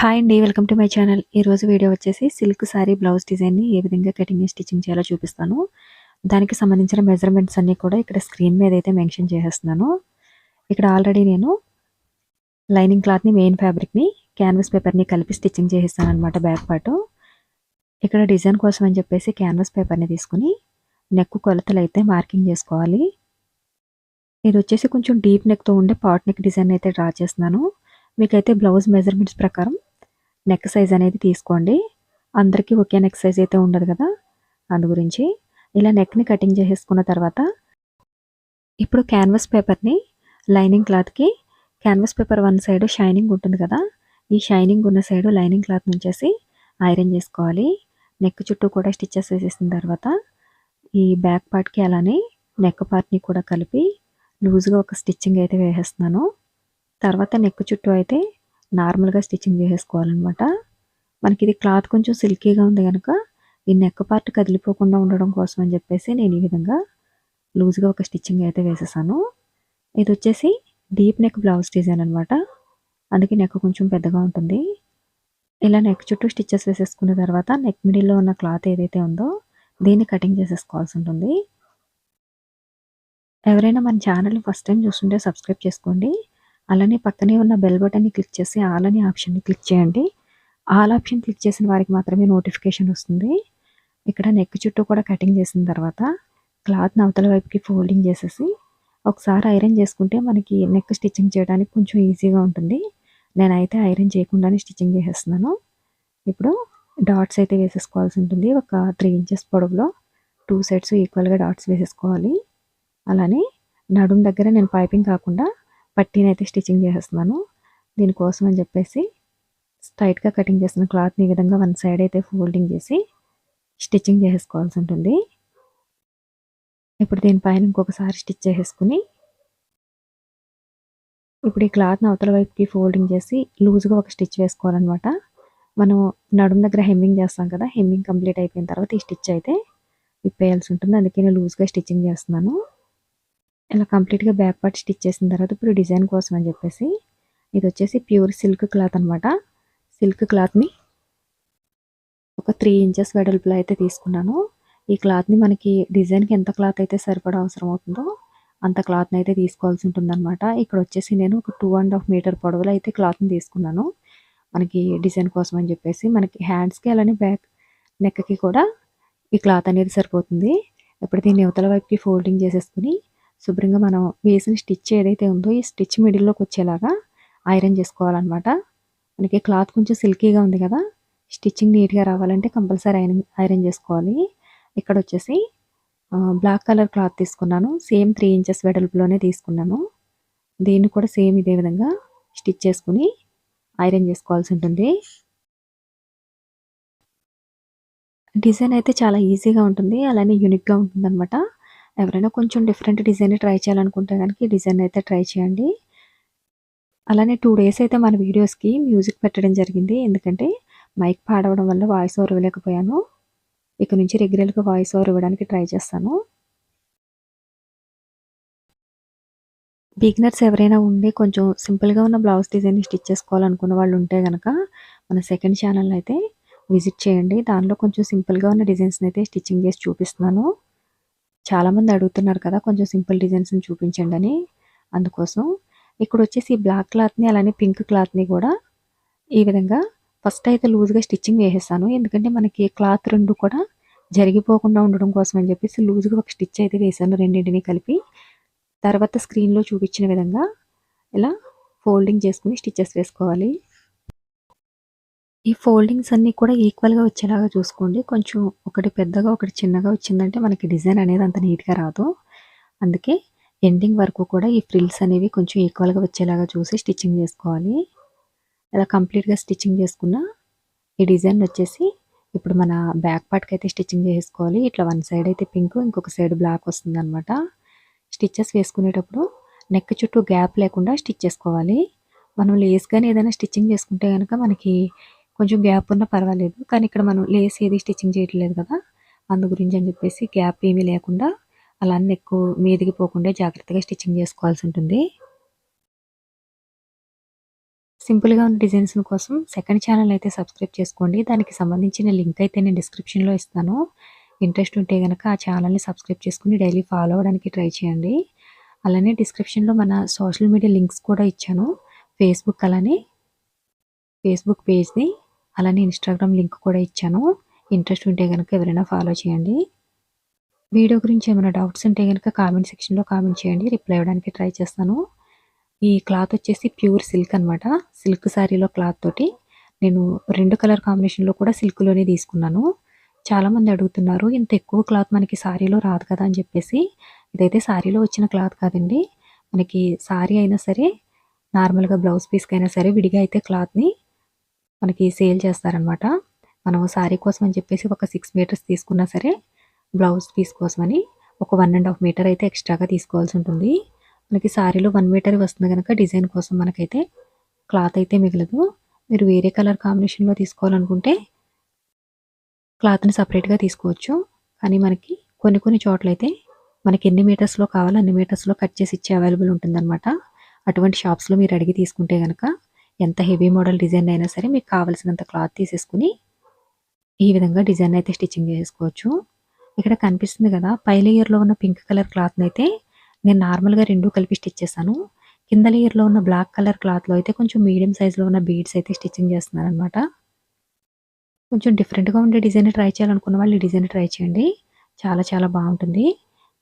Hi అండి. Welcome to my channel. ఈరోజు video వచ్చేసి సిల్క్ సారీ బ్లౌజ్ డిజైన్‌ని ఏ విధంగా కటింగ్, స్టిచ్చింగ్ చేయాలో చూపిస్తాను. దానికి సంబంధించిన మెజర్‌మెంట్స్ అన్నీ కూడా ఇక్కడ స్క్రీన్ మీద అయితే మెన్షన్ చేసేస్తున్నాను. ఇక్కడ ఆల్రెడీ నేను లైనింగ్ క్లాత్‌ని, మెయిన్ ఫ్యాబ్రిక్‌ని, క్యాన్వాస్ పేపర్‌ని కలిపి స్టిచ్చింగ్ చేసేసాననమాట బ్యాక్ పార్టు. ఇక్కడ డిజైన్ కోసం అని చెప్పేసి క్యాన్వాస్ పేపర్‌ని తీసుకొని నెక్ కొలతలైతే మార్కింగ్ చేసుకోవాలి. ఇది వచ్చేసి కొంచెం డీప్ నెక్‌తో ఉండే పాట్ నెక్ డిజైన్ అయితే డ్రా చేస్తున్నాను. మీకైతే బ్లౌజ్ మెజర్‌మెంట్స్ ప్రకారం నెక్ సైజ్ అనేది తీసుకోండి. అందరికీ ఒకే నెక్ సైజ్ అయితే ఉండదు కదా! అందు గురించి ఇలా నెక్‌ని కటింగ్ చేసేసుకున్న తర్వాత ఇప్పుడు క్యాన్వాస్ పేపర్‌ని లైనింగ్ క్లాత్‌కి canvas paper one side shining ఉంటుంది కదా! ఈ షైనింగ్ ఉన్న సైడ్ లైనింగ్ క్లాత్ నుంచేసి ఐరన్ చేసుకోవాలి. నెక్ చుట్టూ కూడా స్టిచెస్ వేసేసిన తర్వాత ఈ బ్యాక్ పార్ట్‌కి అలానే నెక్ పార్ట్‌ని కూడా కలిపి లూజ్‌గా ఒక స్టిచ్చింగ్ అయితే వేసేస్తున్నాను. తర్వాత నెక్ చుట్టూ అయితే నార్మల్‌గా స్టిచ్చింగ్ చేసేసుకోవాలనమాట. మనకిది క్లాత్ కొంచెం సిల్కీగా ఉంది గనక ఈ నెక్ పార్ట్ కదిలిపోకుండా ఉండడం కోసం అని చెప్పేసి నేను ఈ విధంగా లూజ్‌గా ఒక స్టిచ్చింగ్ అయితే వేసేసాను. ఇదొచ్చేసి డీప్ నెక్ బ్లౌజ్ డిజైన్ అనమాట. అందుకే నెక్ కొంచెం పెద్దగా ఉంటుంది. ఇలా నెక్ చుట్టూ స్టిచెస్ వేసేసుకున్న తర్వాత నెక్ మిడిల్‌లో ఉన్న క్లాత్ ఏదైతే ఉందో దీన్ని కటింగ్ చేసేసుకోవాల్సి ఉంటుంది. ఎవరైనా మన ఛానల్‌ని ఫస్ట్ టైం చూస్తుంటే సబ్స్క్రైబ్ చేసుకోండి. అలానే పక్కనే ఉన్న బెల్ బటన్‌ని క్లిక్ చేసి ఆల్ అనే ఆప్షన్‌ని క్లిక్ చేయండి. ఆల్ ఆప్షన్ క్లిక్ చేసిన వారికి మాత్రమే నోటిఫికేషన్ వస్తుంది. ఇక్కడ నెక్ చుట్టూ కూడా కటింగ్ చేసిన తర్వాత క్లాత్‌ని అవతల వైపుకి ఫోల్డింగ్ చేసేసి ఒకసారి ఐరన్ చేసుకుంటే మనకి నెక్ స్టిచ్చింగ్ చేయడానికి కొంచెం ఈజీగా ఉంటుంది. నేనైతే ఐరన్ చేయకుండానే స్టిచ్చింగ్ చేసేస్తున్నాను. ఇప్పుడు డాట్స్ అయితే వేసేసుకోవాల్సి ఉంటుంది. ఒక 3 ఇంచెస్ పొడవులో 2 సైడ్స్ ఈక్వల్‌గా డాట్స్ వేసేసుకోవాలి. అలానే నడుం దగ్గర నేను పైపింగ్ కాకుండా పట్టీనైతే స్టిచ్చింగ్ చేసేస్తున్నాను. దీనికోసం అని చెప్పేసి స్ట్రైట్‌గా కటింగ్ చేసిన క్లాత్‌ని ఈ విధంగా వన్ సైడ్ అయితే ఫోల్డింగ్ చేసి స్టిచ్చింగ్ చేసేసుకోవాల్సి ఉంటుంది. ఇప్పుడు దీనిపైన ఇంకొకసారి స్టిచ్ చేసేసుకుని ఇప్పుడు ఈ క్లాత్‌ని అవతల వైపుకి ఫోల్డింగ్ చేసి లూజ్‌గా ఒక స్టిచ్ వేసుకోవాలనమాట. మనం నడుం దగ్గర హెమ్మింగ్ చేస్తాం కదా! హెమ్మింగ్ కంప్లీట్ అయిపోయిన తర్వాత ఈ స్టిచ్ అయితే విప్పేయాల్సి ఉంటుంది. అందుకే నేను లూజ్‌గా స్టిచ్చింగ్ చేస్తున్నాను. ఇలా కంప్లీట్‌గా బ్యాక్ పార్ట్ స్టిచ్ చేసిన తర్వాత ఇప్పుడు డిజైన్ కోసం అని చెప్పేసి ఇదొచ్చేసి ప్యూర్ సిల్క్ క్లాత్ అనమాట. సిల్క్ క్లాత్‌ని ఒక 3 ఇంచెస్ వెడల్పులో అయితే తీసుకున్నాను. ఈ క్లాత్‌ని మనకి డిజైన్‌కి ఎంత క్లాత్ అయితే సరిపడా అవసరం అవుతుందో అంత క్లాత్‌ని అయితే తీసుకోవాల్సి ఉంటుందన్నమాట. ఇక్కడ వచ్చేసి నేను ఒక 2½ మీటర్ పొడవులో అయితే క్లాత్‌ని తీసుకున్నాను. మనకి డిజైన్ కోసం అని చెప్పేసి మనకి హ్యాండ్స్‌కి అలానే బ్యాక్ నెక్‌కి కూడా ఈ క్లాత్ అనేది సరిపోతుంది. ఇప్పుడు దీన్ని ఇవతల వైపుకి ఫోల్డింగ్ చేసేసుకొని శుభ్రంగా మనం వేసిన స్టిచ్ ఏదైతే ఉందో ఈ స్టిచ్ మిడిల్‌లోకి వచ్చేలాగా ఐరన్ చేసుకోవాలన్నమాట. మనకి క్లాత్ కొంచెం సిల్కీగా ఉంది కదా! స్టిచ్చింగ్ నీట్‌గా రావాలంటే కంపల్సరీ ఐరన్ చేసుకోవాలి. ఇక్కడొచ్చేసి బ్లాక్ కలర్ క్లాత్ తీసుకున్నాను. సేమ్ 3 ఇంచెస్ వెడల్పులోనే తీసుకున్నాను. దీన్ని కూడా సేమ్ ఇదే విధంగా స్టిచ్ చేసుకొని ఐరన్ చేసుకోవాల్సి ఉంటుంది. డిజైన్ అయితే చాలా ఈజీగా ఉంటుంది. అలానే యూనిక్‌గా ఉంటుందనమాట. ఎవరైనా కొంచెం డిఫరెంట్ డిజైన్ ట్రై చేయాలనుకుంటే గనుక ఈ డిజైన్ అయితే ట్రై చేయండి. అలానే 2 డేస్ అయితే మన వీడియోస్‌కి మ్యూజిక్ పెట్టడం జరిగింది. ఎందుకంటే మైక్ పాడవడం వల్ల వాయిస్ ఓవర్ ఇవ్వలేకపోయాను. ఇక నుంచి రెగ్యులర్‌గా వాయిస్ ఓవర్ ఇవ్వడానికి ట్రై చేస్తాను. బిగినర్స్ ఎవరైనా ఉండి కొంచెం సింపుల్‌గా ఉన్న బ్లౌజ్ డిజైన్‌ని స్టిచ్ చేసుకోవాలనుకున్న వాళ్ళు ఉంటే గనక మన సెకండ్ ఛానల్‌ని అయితే విజిట్ చేయండి. దానిలో కొంచెం సింపుల్‌గా ఉన్న డిజైన్స్‌ని అయితే స్టిచ్చింగ్ చేసి చూపిస్తున్నాను. చాలామంది అడుగుతున్నారు కదా! కొంచెం సింపుల్ డిజైన్స్‌ని చూపించండని. అందుకోసం ఇక్కడొచ్చేసి బ్లాక్ క్లాత్‌ని అలానే పింక్ క్లాత్‌ని కూడా ఈ విధంగా ఫస్ట్ అయితే లూజ్‌గా స్టిచ్చింగ్ వేసేసాను. ఎందుకంటే మనకి క్లాత్ 2 కూడా జరిగిపోకుండా ఉండడం కోసం అని చెప్పేసి లూజ్‌గా ఒక స్టిచ్ అయితే వేసాను రెండింటిని కలిపి. తర్వాత స్క్రీన్‌లో చూపించిన విధంగా ఇలా ఫోల్డింగ్ చేసుకొని స్టిచెస్ వేసుకోవాలి. ఈ ఫోల్డింగ్స్ అన్నీ కూడా ఈక్వల్‌గా వచ్చేలాగా చూసుకోండి. కొంచెం ఒకటి పెద్దగా, ఒకటి చిన్నగా వచ్చిందంటే మనకి డిజైన్ అనేది అంత నీట్‌గా రాదు. అందుకే ఎండింగ్ వరకు కూడా ఈ ఫ్రిల్స్ అనేవి కొంచెం ఈక్వల్‌గా వచ్చేలాగా చూసి స్టిచ్చింగ్ చేసుకోవాలి. ఇలా కంప్లీట్‌గా స్టిచ్చింగ్ చేసుకున్న ఈ డిజైన్ వచ్చేసి ఇప్పుడు మన బ్యాక్ పార్ట్‌కి అయితే స్టిచ్చింగ్ చేసుకోవాలి. ఇట్లా వన్ సైడ్ అయితే పింక్, ఇంకొక సైడ్ బ్లాక్ వస్తుందనమాట. స్టిచెస్ వేసుకునేటప్పుడు నెక్ చుట్టూ గ్యాప్ లేకుండా స్టిచ్ చేసుకోవాలి. మనం లేస్ గాని ఏదైనా స్టిచ్చింగ్ చేసుకుంటే గనక మనకి కొంచెం గ్యాప్ ఉన్నా పర్వాలేదు. కానీ ఇక్కడ మనం లేస్ ఏది స్టిచ్చింగ్ చేయట్లేదు కదా! అందు గురించి అని చెప్పేసి గ్యాప్ ఏమీ లేకుండా అలా నెక్ మీదికి పోకుండా జాగ్రత్తగా స్టిచ్చింగ్ చేసుకోవాల్సి ఉంటుంది. సింపుల్‌గా ఉన్న డిజైన్స్ కోసం సెకండ్ ఛానల్ అయితే సబ్స్క్రైబ్ చేసుకోండి. దానికి సంబంధించిన లింక్ అయితే నేను డిస్క్రిప్షన్‌లో ఇస్తాను. ఇంట్రెస్ట్ ఉంటే గనక ఆ ఛానల్‌ని సబ్స్క్రైబ్ చేసుకొని డైలీ ఫాలో అవ్వడానికి ట్రై చేయండి. అలానే డిస్క్రిప్షన్‌లో మన సోషల్ మీడియా లింక్స్ కూడా ఇచ్చాను. ఫేస్‌బుక్ అలానే ఫేస్‌బుక్ పేజ్‌ది, అలానే ఇన్‌స్టాగ్రామ్ లింక్ కూడా ఇచ్చాను. ఇంట్రెస్ట్ ఉంటే గనక ఎవరైనా ఫాలో చేయండి. వీడియో గురించి ఏమైనా డౌట్స్ ఉంటే గనక కామెంట్ సెక్షన్‌లో కామెంట్ చేయండి. రిప్లై ఇవ్వడానికి ట్రై చేస్తాను. ఈ క్లాత్ వచ్చేసి ప్యూర్ సిల్క్ అనమాట. సిల్క్ శారీలో క్లాత్ తోటి నేను 2 కలర్ కాంబినేషన్‌లో కూడా సిల్క్‌లోనే తీసుకున్నాను. చాలామంది అడుగుతున్నారు, ఇంత ఎక్కువ క్లాత్ మనకి శారీలో రాదు కదా అని చెప్పేసి. ఇదైతే శారీలో వచ్చిన క్లాత్ కాదండి. మనకి శారీ అయినా సరే, నార్మల్‌గా బ్లౌజ్ పీస్‌కైనా సరే విడిగా అయితే క్లాత్‌ని మనకి సేల్ చేస్తారనమాట. మనం శారీ కోసం అని చెప్పేసి ఒక 6 మీటర్స్ తీసుకున్నా సరే, బ్లౌజ్ పీస్ కోసమని ఒక 1½ మీటర్ అయితే ఎక్స్ట్రాగా తీసుకోవాల్సి ఉంటుంది. మనకి శారీలో 1 మీటర్ వస్తుంది గనక డిజైన్ కోసం మనకైతే క్లాత్ అయితే మిగలదు. మీరు వేరే కలర్ కాంబినేషన్‌లో తీసుకోవాలనుకుంటే క్లాత్‌ని సెపరేట్‌గా తీసుకోవచ్చు. కానీ మనకి కొన్ని కొన్ని చోట్లయితే మనకి ఎన్ని మీటర్స్‌లో కావాలో అన్ని మీటర్స్‌లో కట్ చేసి ఇచ్చే అవైలబుల్ ఉంటుందనమాట. అటువంటి షాప్స్‌లో మీరు అడిగి తీసుకుంటే గనక ఎంత హెవీ మోడల్ డిజైన్ అయినా సరే మీకు కావాల్సినంత క్లాత్ తీసేసుకొని ఈ విధంగా డిజైన్ అయితే స్టిచ్చింగ్ చేసేసుకోవచ్చు. ఇక్కడ కనిపిస్తుంది కదా! పై లేయర్‌లో ఉన్న పింక్ కలర్ క్లాత్‌నైతే నేను నార్మల్‌గా 2 కలిపి స్టిచ్ చేశాను. కింద లేయర్‌లో ఉన్న బ్లాక్ కలర్ క్లాత్‌లో అయితే కొంచెం మీడియం సైజ్‌లో ఉన్న బీడ్స్ అయితే స్టిచ్చింగ్ చేస్తున్నాననమాట. కొంచెం డిఫరెంట్‌గా ఉండే డిజైన్ ట్రై చేయాలనుకున్న వాళ్ళు ఈ డిజైన్ ట్రై చేయండి. చాలా చాలా బావుంటుంది.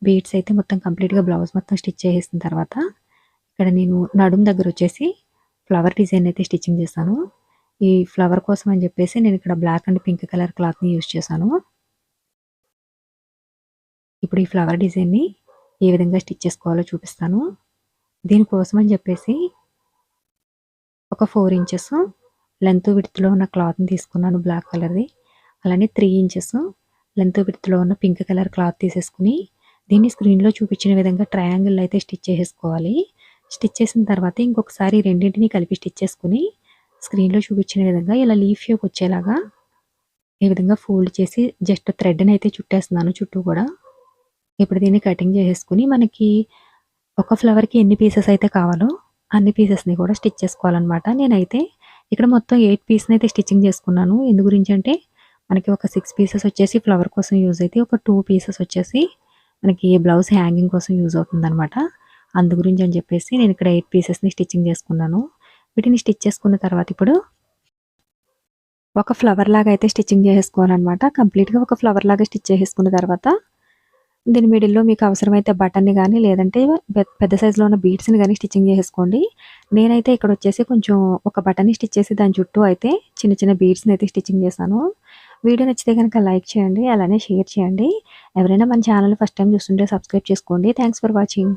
బీడ్స్ అయితే మొత్తం కంప్లీట్‌గా బ్లౌజ్ మొత్తం స్టిచ్ చేసేసిన తర్వాత, ఇక్కడ నేను నడుము దగ్గరొచ్చేసి ఫ్లవర్ డిజైన్ అయితే స్టిచ్చింగ్ చేశాను. ఈ ఫ్లవర్ కోసం అని చెప్పేసి నేను ఇక్కడ బ్లాక్ అండ్ పింక్ కలర్ క్లాత్‌ని యూజ్ చేశాను. ఇప్పుడు ఈ ఫ్లవర్ డిజైన్‌ని ఏ విధంగా స్టిచ్ చేసుకోవాలో చూపిస్తాను. దీనికోసం అని చెప్పేసి ఒక 4 ఇంచెస్ లెంత్ విడ్త్‌లో ఉన్న క్లాత్‌ని తీసుకున్నాను బ్లాక్ కలర్‌ది. అలానే 3 ఇంచెస్ లెంత్ విడ్త్‌లో ఉన్న పింక్ కలర్ క్లాత్ తీసేసుకొని, దీన్ని స్క్రీన్‌లో చూపించిన విధంగా ట్రయాంగిల్ అయితే స్టిచ్ చేసేసుకోవాలి. స్టిచ్ చేసిన తర్వాత ఇంకొకసారి రెండింటిని కలిపి స్టిచ్ చేసుకొని, స్క్రీన్‌లో చూపించిన విధంగా ఇలా లీఫ్ షేప్ వచ్చేలాగా ఈ విధంగా ఫోల్డ్ చేసి జస్ట్ థ్రెడ్‌ని అయితే చుట్టేస్తున్నాను చుట్టూ కూడా. ఇప్పుడు దీన్ని కటింగ్ చేసేసుకొని మనకి ఒక ఫ్లవర్‌కి ఎన్ని పీసెస్ అయితే కావాలో అన్ని పీసెస్‌ని కూడా స్టిచ్ చేసుకోవాలనమాట. నేనైతే ఇక్కడ మొత్తం 8 పీస్‌నైతే స్టిచ్చింగ్ చేసుకున్నాను. ఎందు గురించంటే మనకి ఒక 6 పీసెస్ వచ్చేసి ఫ్లవర్ కోసం యూజ్ అయితాయి. ఒక 2 పీసెస్ వచ్చేసి మనకి బ్లౌజ్ హ్యాంగింగ్ కోసం యూజ్ అవుతుందనమాట. అందు గురించి అని చెప్పేసి నేను ఇక్కడ 8 పీసెస్‌ని స్టిచ్చింగ్ చేసుకున్నాను. వీటిని స్టిచ్ చేసుకున్న తర్వాత ఇప్పుడు ఒక ఫ్లవర్ లాగా అయితే స్టిచ్చింగ్ చేసేసుకోవాలనమాట. కంప్లీట్‌గా ఒక ఫ్లవర్ లాగా స్టిచ్ చేసేసుకున్న తర్వాత దీని మిడిల్‌లో మీకు అవసరమైతే బటన్‌ని గానీ, లేదంటే పెద్ద సైజ్‌లో ఉన్న బీడ్స్‌ని గానీ స్టిచ్చింగ్ చేసేసుకోండి. నేనైతే ఇక్కడొచ్చేసి కొంచెం ఒక బటన్‌ని స్టిచ్ చేసి దాని చుట్టూ అయితే చిన్న చిన్న బీడ్స్‌ని అయితే స్టిచ్చింగ్ చేశాను. వీడియో నచ్చితే గనక లైక్ చేయండి. అలానే షేర్ చేయండి. ఎవరైనా మన ఛానల్‌ని ఫస్ట్ టైమ్ చూస్తుంటే సబ్స్క్రైబ్ చేసుకోండి. Thanks for watching.